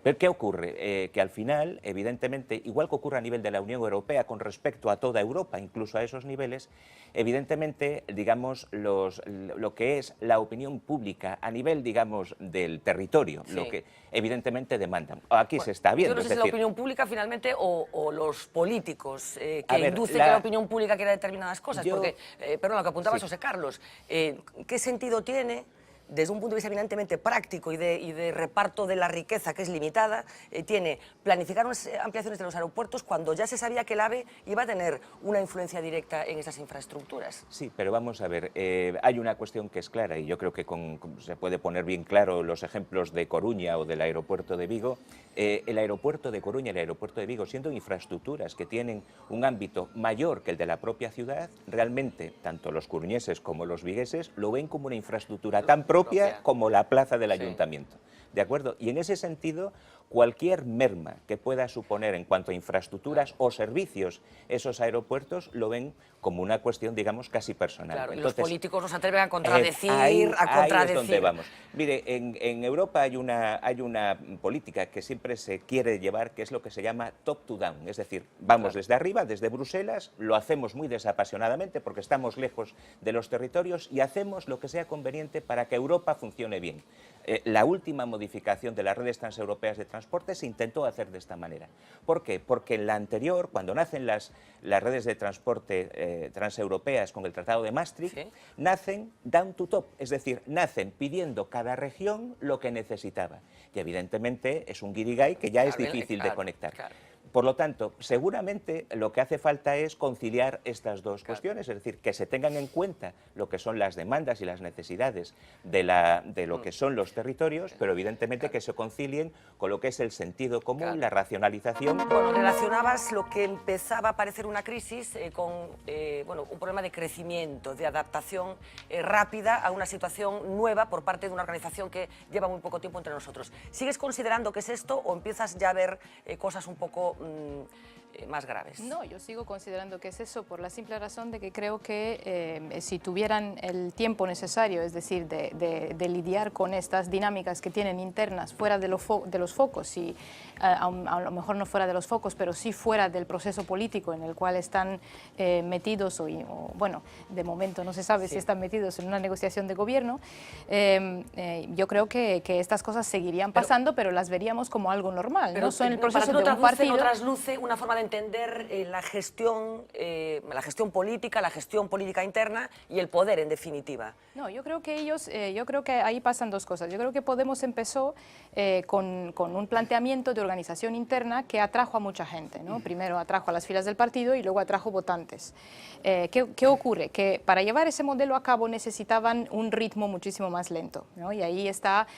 Pero ¿qué ocurre? Que al final, evidentemente, igual que ocurre a nivel de la Unión Europea con respecto a toda Europa, incluso a esos niveles, evidentemente, digamos, lo que es la opinión pública a nivel, digamos, del territorio, lo que evidentemente demandan. Aquí se está viendo. Yo no sé si la opinión pública finalmente o los políticos que inducen que la opinión pública quiera determinadas cosas. Porque, perdón, lo que apuntaba José Carlos, ¿qué sentido tiene, desde un punto de vista eminentemente práctico y de reparto de la riqueza, que es limitada, tiene planificar unas ampliaciones de los aeropuertos cuando ya se sabía que el AVE iba a tener una influencia directa en esas infraestructuras? Sí, pero vamos a ver, hay una cuestión que es clara y yo creo que se puede poner bien claro los ejemplos de Coruña o del aeropuerto de Vigo. El aeropuerto de Coruña y el aeropuerto de Vigo, siendo infraestructuras que tienen un ámbito mayor que el de la propia ciudad, realmente tanto los coruñeses como los vigueses lo ven como una infraestructura tan propia como la plaza del ayuntamiento. ¿De acuerdo? Y en ese sentido, cualquier merma que pueda suponer en cuanto a infraestructuras o servicios esos aeropuertos lo ven como una cuestión, digamos, casi personal. Claro, entonces, y los políticos nos atreven a contradecir, ahí es donde vamos. Mire, en Europa hay una política que siempre se quiere llevar, que es lo que se llama top to down, es decir, vamos desde arriba, desde Bruselas, lo hacemos muy desapasionadamente porque estamos lejos de los territorios y hacemos lo que sea conveniente para que Europa funcione bien. La última modificación de las redes transeuropeas de transporte se intentó hacer de esta manera. ¿Por qué? Porque en la anterior, cuando nacen las redes de transporte transeuropeas con el Tratado de Maastricht, nacen down to top, es decir, nacen pidiendo cada región lo que necesitaba. Y evidentemente es un guirigay que ya es difícil de conectar. Por lo tanto, seguramente lo que hace falta es conciliar estas dos cuestiones, es decir, que se tengan en cuenta lo que son las demandas y las necesidades de lo que son los territorios, pero evidentemente que se concilien con lo que es el sentido común, la racionalización. Bueno, relacionabas lo que empezaba a parecer una crisis con un problema de crecimiento, de adaptación rápida a una situación nueva por parte de una organización que lleva muy poco tiempo entre nosotros. ¿Sigues considerando que es esto o empiezas ya a ver cosas un poco más graves? No, yo sigo considerando que es eso por la simple razón de que creo que si tuvieran el tiempo necesario, es decir, de lidiar con estas dinámicas que tienen internas fuera de los focos, y a lo mejor no fuera de los focos, pero sí fuera del proceso político en el cual están metidos, o bueno, de momento no se sabe si están metidos en una negociación de gobierno, yo creo que estas cosas seguirían pasando, pero las veríamos como algo normal, no son el proceso de un partido. ¿No trasluce una forma de entender la gestión política, la gestión política interna y el poder, en definitiva? No, yo creo que ahí pasan dos cosas. Yo creo que Podemos empezó con un planteamiento de organización interna que atrajo a mucha gente, ¿no? Primero atrajo a las filas del partido y luego atrajo votantes. ¿Qué ocurre? Que para llevar ese modelo a cabo necesitaban un ritmo muchísimo más lento, ¿no? Y ahí está,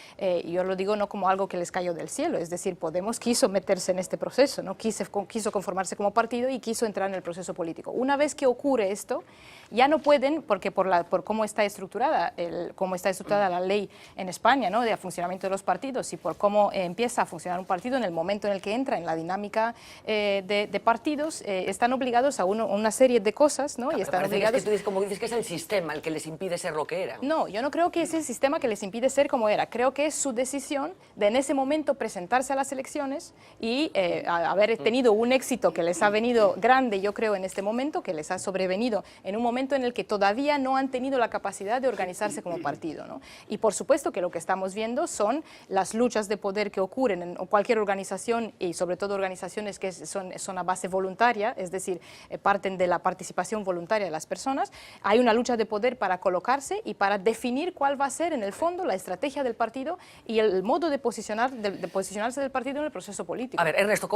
yo lo digo no como algo que les cayó del cielo, es decir, Podemos quiso meterse en este proceso, ¿no? Quiso conformarse como partido y quiso entrar en el proceso político. Una vez que ocurre esto, ya no pueden, porque por cómo está estructurada la ley en España, ¿no? De funcionamiento de los partidos, y por cómo empieza a funcionar un partido en el momento en el que entra en la dinámica de partidos, están obligados a una serie de cosas, ¿no? Y están obligados... Es que como dices que es el sistema el que les impide ser lo que eran. No, yo no creo que es el sistema que les impide ser como era. Creo que es su decisión de en ese momento presentarse a las elecciones y haber tenido un éxito que les ha venido grande, yo creo, en este momento, que les ha sobrevenido en un momento en el que todavía no han tenido la capacidad de organizarse como partido, ¿no? Y por supuesto que lo que estamos viendo son las luchas de poder que ocurren en cualquier organización, y sobre todo organizaciones que son a base voluntaria, es decir, parten de la participación voluntaria de las personas. Hay una lucha de poder para colocarse y para definir cuál va a ser en el fondo la estrategia del partido y el modo de posicionarse del partido en el proceso político. A ver, Ernesto,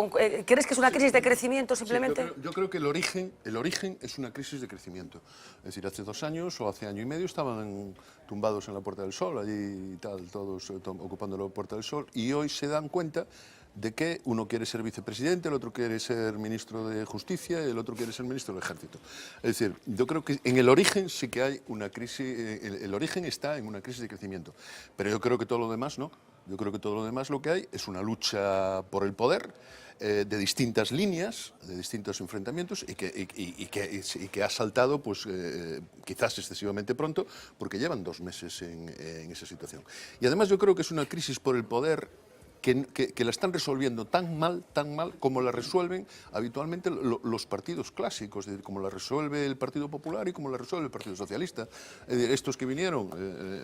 ¿crees que es una crisis de crecimiento simplemente? Sí, yo creo que el origen es una crisis de crecimiento. Es decir, hace 2 años o hace año y medio estaban tumbados en la Puerta del Sol, allí y tal, todos ocupando la Puerta del Sol, y hoy se dan cuenta de que uno quiere ser vicepresidente, el otro quiere ser ministro de Justicia y el otro quiere ser ministro del Ejército. Es decir, yo creo que en el origen sí que hay una crisis, el origen está en una crisis de crecimiento, pero yo creo que todo lo demás no. Yo creo que todo lo demás lo que hay es una lucha por el poder, de distintas líneas, de distintos enfrentamientos, y que ha saltado pues, quizás excesivamente pronto, porque llevan 2 meses en esa situación. Y además yo creo que es una crisis por el poder que la están resolviendo tan mal como la resuelven habitualmente los partidos clásicos, es decir, como la resuelve el Partido Popular y como la resuelve el Partido Socialista. Es decir, estos que vinieron,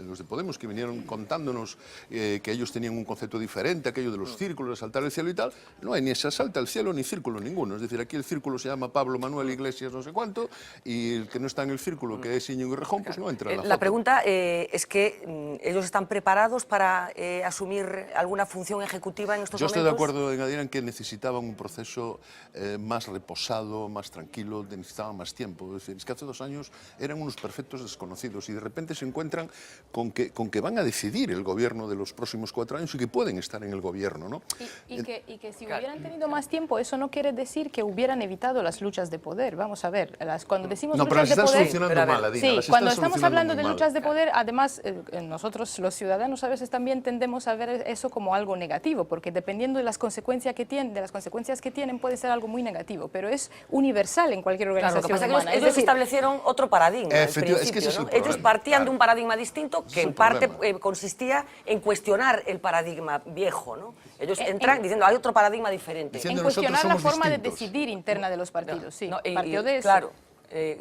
los de Podemos, que vinieron contándonos que ellos tenían un concepto diferente, aquello de los círculos, de saltar el cielo y tal, no hay ni se salta el cielo ni círculo ninguno. Es decir, aquí el círculo se llama Pablo Manuel Iglesias no sé cuánto, y el que no está en el círculo, que es Íñigo Errejón, pues no entra en la foto. La pregunta es que ellos están preparados para asumir alguna función ejecutiva en estos momentos. Yo estoy de acuerdo en Adrián que necesitaban un proceso más reposado, más tranquilo, necesitaban más tiempo. Es decir, es que hace 2 años eran unos perfectos desconocidos y de repente se encuentran con que van a decidir el gobierno de los próximos 4 años y que pueden estar en el gobierno, ¿no? Y que si hubieran tenido más tiempo, eso no quiere decir que hubieran evitado las luchas de poder. Vamos a ver, cuando decimos no, luchas de poder... No, pero las están solucionando mal, Adina. Sí, cuando estamos hablando de luchas de poder, además, nosotros los ciudadanos a veces también tendemos a ver eso como algo negativo, porque dependiendo de las consecuencias que tienen, puede ser algo muy negativo, pero es universal en cualquier organización humana. Ellos establecieron otro paradigma, en principio, es que ese es el ellos partían de un paradigma distinto que en parte consistía en cuestionar el paradigma viejo, ¿no? Ellos entran diciendo, hay otro paradigma diferente. En cuestionar la forma de decidir interna de los partidos, sí. Partió de eso. Claro.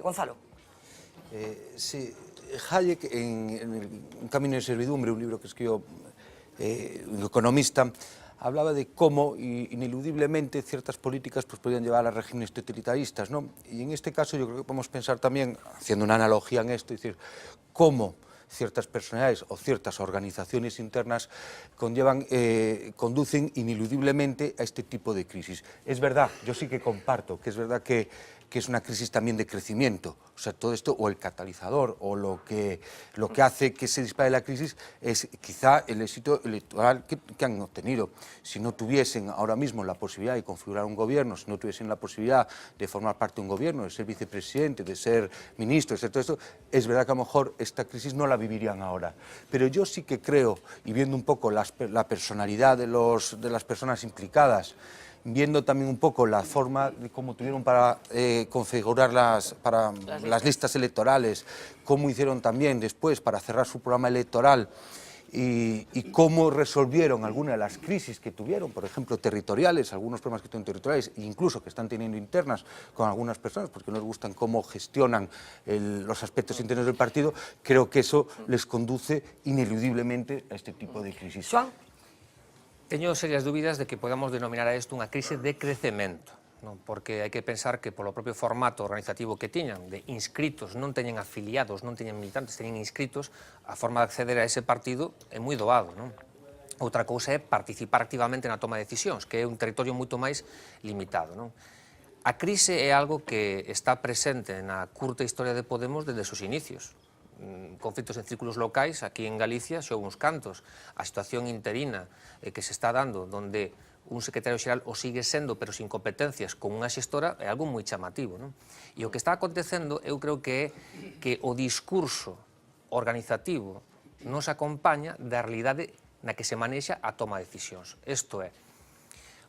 Gonzalo. Sí, Hayek, en Un camino de servidumbre, un libro que escribió un economista, hablaba de cómo ineludiblemente ciertas políticas pues, podían llevar a regímenes totalitaristas, ¿no? Y en este caso yo creo que podemos pensar también, haciendo una analogía en esto, es decir, cómo ciertas personalidades o ciertas organizaciones internas conducen ineludiblemente a este tipo de crisis. Es verdad, yo sí que comparto, que es verdad que es una crisis también de crecimiento. O sea, todo esto, o el catalizador, o lo que hace que se dispare la crisis es quizá el éxito electoral que han obtenido. Si no tuviesen ahora mismo la posibilidad de configurar un gobierno, si no tuviesen la posibilidad de formar parte de un gobierno, de ser vicepresidente, de ser ministro, de todo esto, es verdad que a lo mejor esta crisis no la vivirían ahora. Pero yo sí que creo, y viendo un poco la personalidad de las personas implicadas, viendo también un poco la forma de cómo tuvieron para configurar las listas electorales, cómo hicieron también después para cerrar su programa electoral y cómo resolvieron algunas de las crisis que tuvieron, por ejemplo, territoriales, algunos problemas que tuvieron territoriales, e incluso que están teniendo internas con algunas personas, porque no les gustan cómo gestionan los aspectos internos del partido, creo que eso les conduce ineludiblemente a este tipo de crisis. Teño serias dúbidas de que podamos denominar a isto unha crise de crecemento, non? Porque hai que pensar que polo propio formato organizativo que tiñan, de inscritos, non teñen afiliados, non teñen militantes, teñen inscritos, a forma de acceder a ese partido é moi doado, non? Outra cousa é participar activamente na toma de decisións, que é un territorio moito máis limitado, non? A crise é algo que está presente na curta historia de Podemos desde os seus inicios. Conflitos en círculos locais, aquí en Galicia xa houve uns cantos, a situación interina que se está dando, donde un secretario xeral o sigue sendo, pero sin competencias, con unha xestora, é algo moi chamativo, non? E o que está acontecendo, eu creo que é que o discurso organizativo nos acompaña da realidade na que se manexa a toma de decisións. Isto é,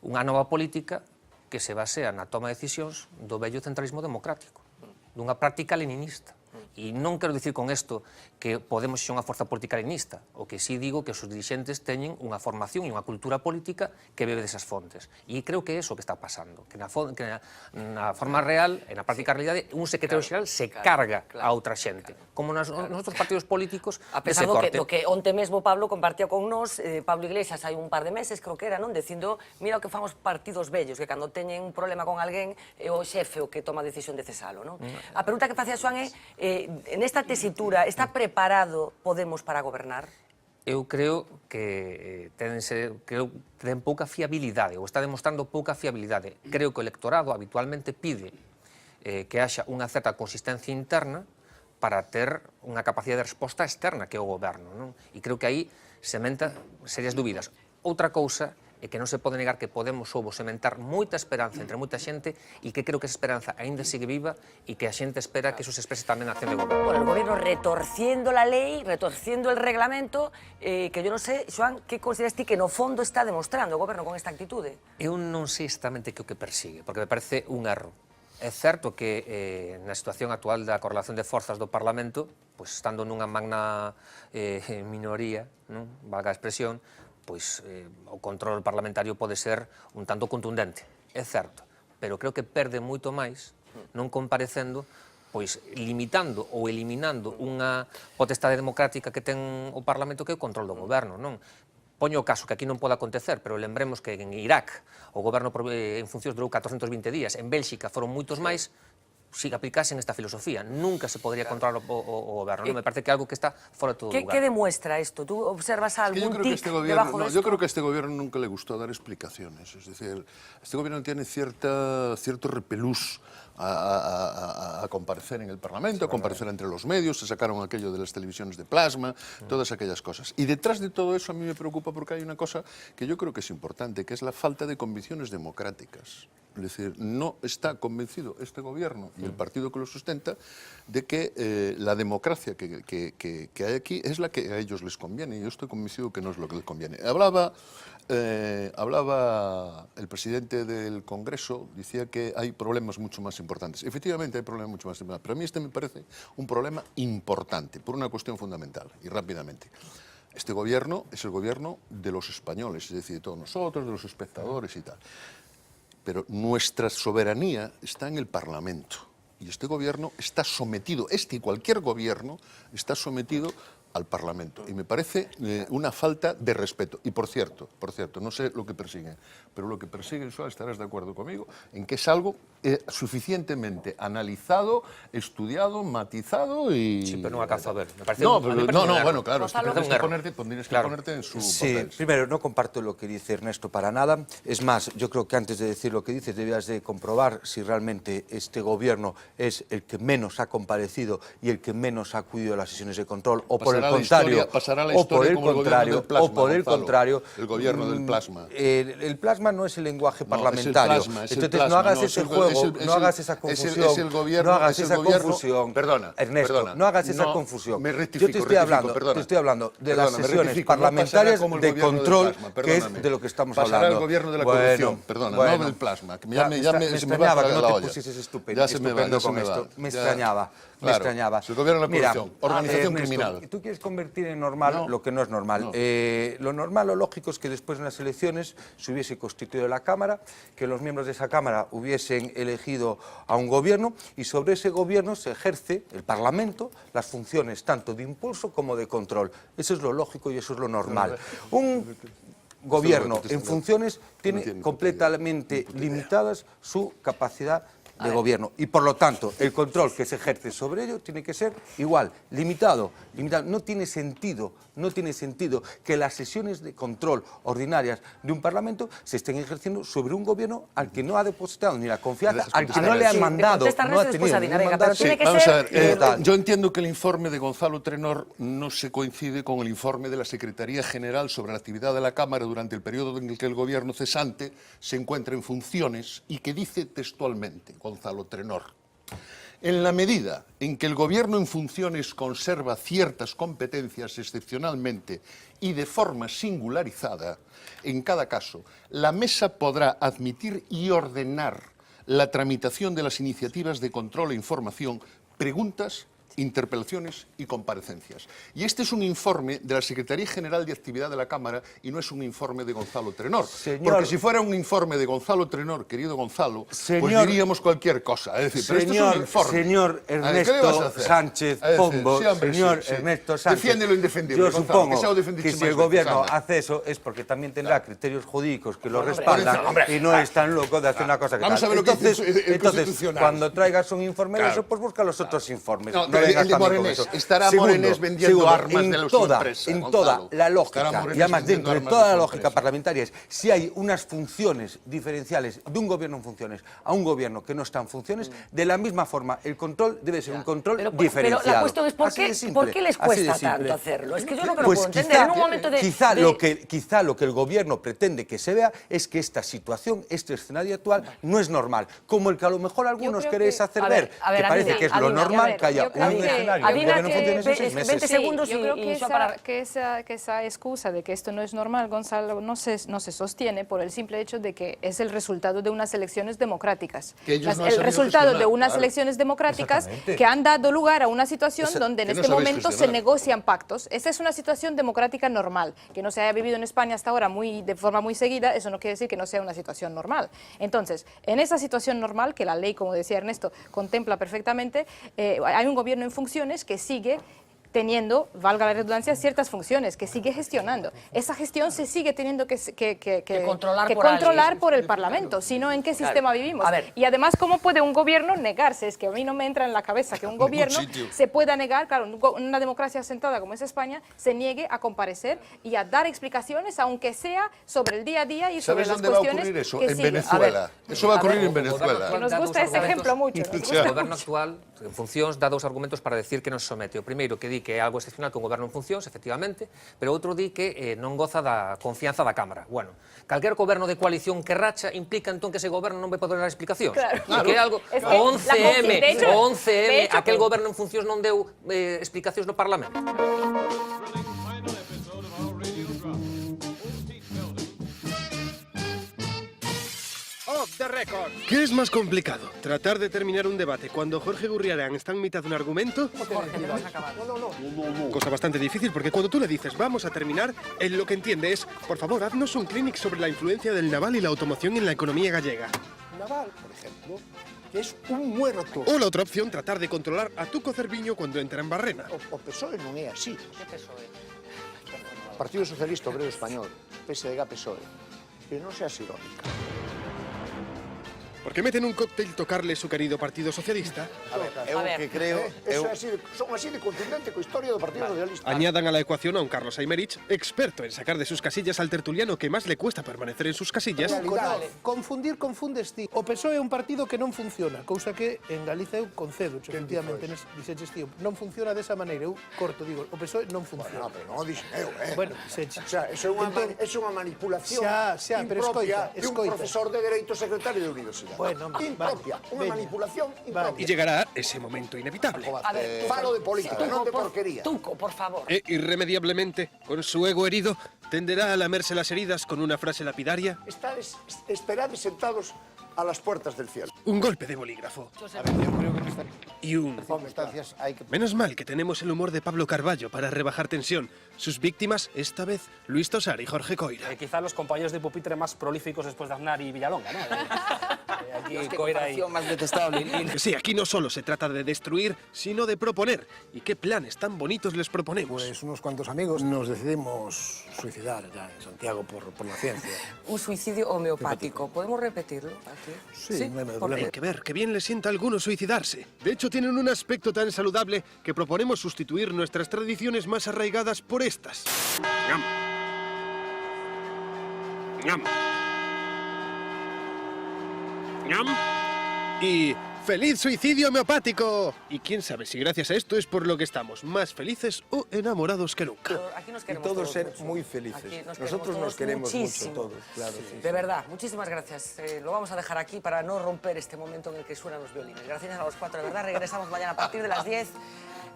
unha nova política que se basea na toma de decisións do vello centralismo democrático, dunha práctica leninista. E non quero dicir con isto que Podemos ser unha forza política leninista, o que sí digo que os seus dirigentes teñen unha formación e unha cultura política que bebe desas fontes. E creo que é iso que está pasando, que na forma real, na práctica realidade, un secretario xeral se carga a outra xente, como nos outros partidos políticos dese corte. Do que onte mesmo Pablo compartía con nós, Pablo Iglesias hai un par de meses, creo que era, non? Dicindo, mira o que fan os partidos vellos, que cando teñen un problema con alguén é o xefe o que toma a decisión de cesalo, non? A pregunta que facía Xoán é, en esta tesitura, está preparado Podemos para gobernar? Eu creo que ten pouca fiabilidade, ou está demostrando pouca fiabilidade. Creo que o electorado habitualmente pide que haxa unha certa consistencia interna para ter unha capacidade de resposta externa que é o goberno, non? E creo que aí sementa serias dúbidas. Outra cousa é que non se pode negar que Podemos soubo sementar moita esperanza entre moita xente e que creo que esa esperanza aínda sigue viva e que a xente espera que eso se exprese tamén na acción de goberno. Bueno, el gobierno retorciendo la ley, retorciendo el reglamento, que yo non sei, Xoán, que consideras ti que no fondo está demostrando o goberno con esta actitude? Eu non sei exactamente que o que persigue, porque me parece un erro. É certo que na situación actual da correlación de forzas do Parlamento, pois estando nunha magna minoría, non? Valga a expresión, pois o control parlamentario pode ser un tanto contundente, é certo, pero creo que perde moito máis non comparecendo, pois limitando ou eliminando unha potestade democrática que ten o Parlamento que é o control do goberno, non? Poño o caso que aquí non pode acontecer, pero lembremos que en Irak o goberno en funcións durou 420 días, en Bélxica foron moitos máis, si aplicasen esta filosofía, nunca se podría controlar o goberno. Me parece que é algo que está fora de todo lugar. ¿Qué demuestra esto? ¿Tú observas algún tic debajo de esto? Yo creo que a este gobierno nunca le gustó dar explicaciones. Es decir, este gobierno tiene cierto repelús a comparecer en el Parlamento, a comparecer entre los medios, se sacaron aquello de las televisiones de plasma, todas aquellas cosas. Y detrás de todo eso a mí me preocupa porque hay una cosa que yo creo que es importante, que es la falta de convicciones democráticas. Es decir, no está convencido este gobierno y el partido que lo sustenta de que la democracia que hay aquí es la que a ellos les conviene. Y yo estoy convencido que no es lo que les conviene. Hablaba el presidente del Congreso, decía que hay problemas mucho más importantes. Efectivamente hay problemas mucho más importantes, pero a mí este me parece un problema importante, por una cuestión fundamental, y rápidamente. Este gobierno es el gobierno de los españoles, es decir, de todos nosotros, de los espectadores y tal. Pero nuestra soberanía está en el Parlamento, y este gobierno está sometido, este y cualquier gobierno está sometido al Parlamento, y me parece una falta de respeto. Y por cierto, no sé lo que persiguen, pero lo que persiguen, estarás de acuerdo conmigo, en que es algo suficientemente analizado, estudiado, matizado y... Sí, pero non alcanzo a ver. Me parece bueno, claro, tendrías que ponerte en su papel. Sí, primero, no comparto lo que dice Ernesto para nada. Es más, yo creo que antes de decir lo que dices, debías de comprobar si realmente este gobierno es el que menos ha comparecido y el que menos ha acudido a las sesiones de control, o por el contrario, pasará la historia como el gobierno del plasma, o por el contrario, el gobierno del plasma. El plasma no es el lenguaje parlamentario. Entonces no hagas ese juego, no hagas esa confusión. No hagas esa confusión. Perdona, Ernesto, no hagas esa confusión. Yo te estoy hablando de las sesiones parlamentarias de control, que es de lo que estamos hablando. Pasará el gobierno de la corrupción, no del plasma. Me extrañaba que no te pusieses estupendo con esto. Me extrañaba. El gobierno de la corrupción, organización criminal. Tú quieres convertir en normal lo que no es normal. Lo normal, lo lógico es que después de las elecciones se hubiese constituido la Cámara, que los miembros de esa Cámara hubiesen elegido a un gobierno y sobre ese gobierno se ejerce, el Parlamento, las funciones tanto de impulso como de control. Eso es lo lógico y eso es lo normal. Un gobierno en funciones tiene completamente limitadas su capacidad de gobierno y por lo tanto el control que se ejerce sobre ello tiene que ser igual, limitado. No tiene sentido que las sesiones de control ordinarias de un Parlamento se estén ejerciendo sobre un gobierno al que no ha depositado ni la confianza, al que no le han mandado, no ha tenido ningún mandato. Yo entiendo que el informe de Gonzalo Trenor no se coincide con el informe de la Secretaría General sobre la actividad de la Cámara durante el periodo en el que el gobierno cesante se encuentra en funciones y que dice textualmente Gonzalo Trenor: en la medida en que el gobierno en funciones conserva ciertas competencias excepcionalmente y de forma singularizada, en cada caso, la Mesa podrá admitir y ordenar la tramitación de las iniciativas de control e información, preguntas, interpelaciones y comparecencias. Y este es un informe de la Secretaría General de Actividad de la Cámara y no es un informe de Gonzalo Trenor. Porque si fuera un informe de Gonzalo Trenor, querido Gonzalo, pues diríamos cualquier cosa. Es decir, pero esto es un informe. Señor Ernesto Sánchez Pombo, Ernesto Sánchez, defiende lo indefendible, yo supongo que si el gobierno hace eso es porque también tendrá criterios jurídicos que lo respaldan y no es tan loco de hacer una cosa que tal. Entonces, cuando traigas un informe de eso, pues busca los otros informes. El de Morenés, estará Morenés vendiendo armas de su empresa. En toda la lógica, y además dentro de toda la lógica parlamentaria, es si hay unas funciones diferenciales de un gobierno en funciones a un gobierno que no está en funciones, de la misma forma el control debe ser un control diferenciado. Pero la cuestión es ¿por qué les cuesta tanto hacerlo? Es que yo no lo puedo entender. En un momento Quizá lo que el gobierno pretende que se vea es que esta situación, este escenario actual, no es normal. Como el que a lo mejor algunos queréis hacer ver, que parece que es lo normal, que haya un Adina, que 20 segundos yo creo que y para... que esa excusa de que esto no es normal, Gonzalo, no se sostiene por el simple hecho de que es el resultado de unas elecciones democráticas. El resultado de unas elecciones democráticas que han dado lugar a una situación donde en este momento se negocian pactos. Esa es una situación democrática normal. Que no se haya vivido en España hasta ahora de forma muy seguida, eso no quiere decir que no sea una situación normal. Entonces, en esa situación normal, que la ley, como decía Ernesto, contempla perfectamente, hay un gobierno en funciones que sigue teniendo, valga la redundancia, ciertas funciones, que sigue gestionando. Esa gestión se sigue teniendo que controlar por el Parlamento, sino en qué sistema vivimos. Y además, ¿cómo puede un gobierno negarse? Es que a mí no me entra en la cabeza que un gobierno se pueda negar, claro, una democracia asentada como es España, se niegue a comparecer y a dar explicaciones, aunque sea sobre el día a día y sobre las cuestiones que ¿Sabes dónde va a ocurrir eso? En Venezuela. Eso va a ocurrir en Venezuela. Que nos gusta ese ejemplo mucho. O goberno actual, en funcións, dá dous argumentos para decir que non se somete. O primeiro, que di que é algo excepcional que un goberno en funcións, efectivamente, pero outro di que non goza da confianza da Cámara. Bueno, calquer goberno de coalición que racha implica entón que ese goberno non vai poder dar explicacións. Claro. Que é algo... O 11M, aquel goberno en funcións non deu explicacións no Parlamento. Off the record. ¿Qué es más complicado? ¿Tratar de terminar un debate cuando Jorge Gurriarán está en mitad de un argumento? Cosa bastante difícil porque cuando tú le dices vamos a terminar, él lo que entiende es por favor, haznos un clinic sobre la influencia del naval y la automoción en la economía gallega. Naval, por ejemplo, que es un muerto. O la otra opción, tratar de controlar a Tuco Cerviño cuando entra en Barrena. O PSOE non é así. Que PSOE? Partido Socialista Obrero Español, PSDG-PSOE. Pero non seas irónica. Porque meten un cóctel tocarle su querido Partido Socialista. A ver, eu que creo... Son así de contundente coa historia do Partido Socialista. Añadan a la ecuación a un Carlos Aymerich, experto en sacar de sus casillas al tertuliano que más le cuesta permanecer en sus casillas. Confundes ti. O PSOE é un partido que non funciona, cousa que en Galicia eu concedo, efectivamente, dixeches ti, non funciona desa maneira, eu corto, digo, o PSOE non funciona. Pero non o dixen eu, Bueno, seche. O sea, é unha manipulación impropia de un profesor de Dereito secretario de universidade. Bueno, impropia, unha manipulación impropia. Y llegará ese momento inevitable. Falo de política, non de porquería. Tuco, por favor. E irremediablemente, con su ego herido, tenderá a lamerse las heridas con una frase lapidaria. Esperad sentados a las puertas del cielo. Un golpe de bolígrafo. Y un... Menos mal que tenemos el humor de Pablo Carballo para rebajar tensión. Sus víctimas, esta vez, Luis Tosar y Jorge Coira. Quizá los compañeros de pupitre más prolíficos después de Aznar y Villalonga, ¿no? Aquí Coira y... más detestable. Sí, aquí no solo se trata de destruir, sino de proponer. ¿Y qué planes tan bonitos les proponemos? Pues unos cuantos amigos nos decidimos suicidar ya en Santiago por la ciencia. Un suicidio homeopático. ¿Podemos repetirlo aquí? Sí, hay que ver, que bien le sienta a algunos suicidarse. De hecho, tienen un aspecto tan saludable que proponemos sustituir nuestras tradiciones más arraigadas por estas. ¡Ñam! ¡Ñam! ¡Ñam! Y... ¡feliz suicidio homeopático! Y quién sabe si gracias a esto es por lo que estamos más felices o enamorados que nunca. Aquí nos Y queremos todos ser mucho. muy felices. Aquí Nosotros nos queremos muchísimo. mucho todos. Claro, sí. De verdad, muchísimas gracias. Lo vamos a dejar aquí para no romper este momento en el que suenan los violines. Gracias a los cuatro, de verdad. Regresamos mañana a partir de las 10.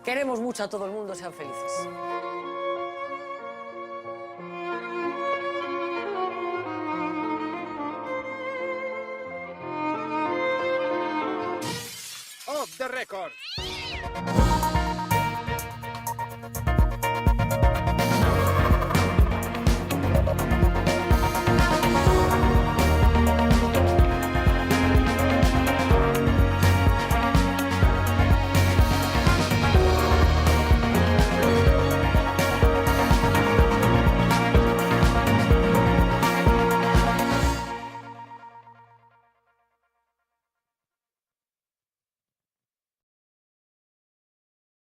Queremos mucho a todo el mundo. Sean felices. Off the record.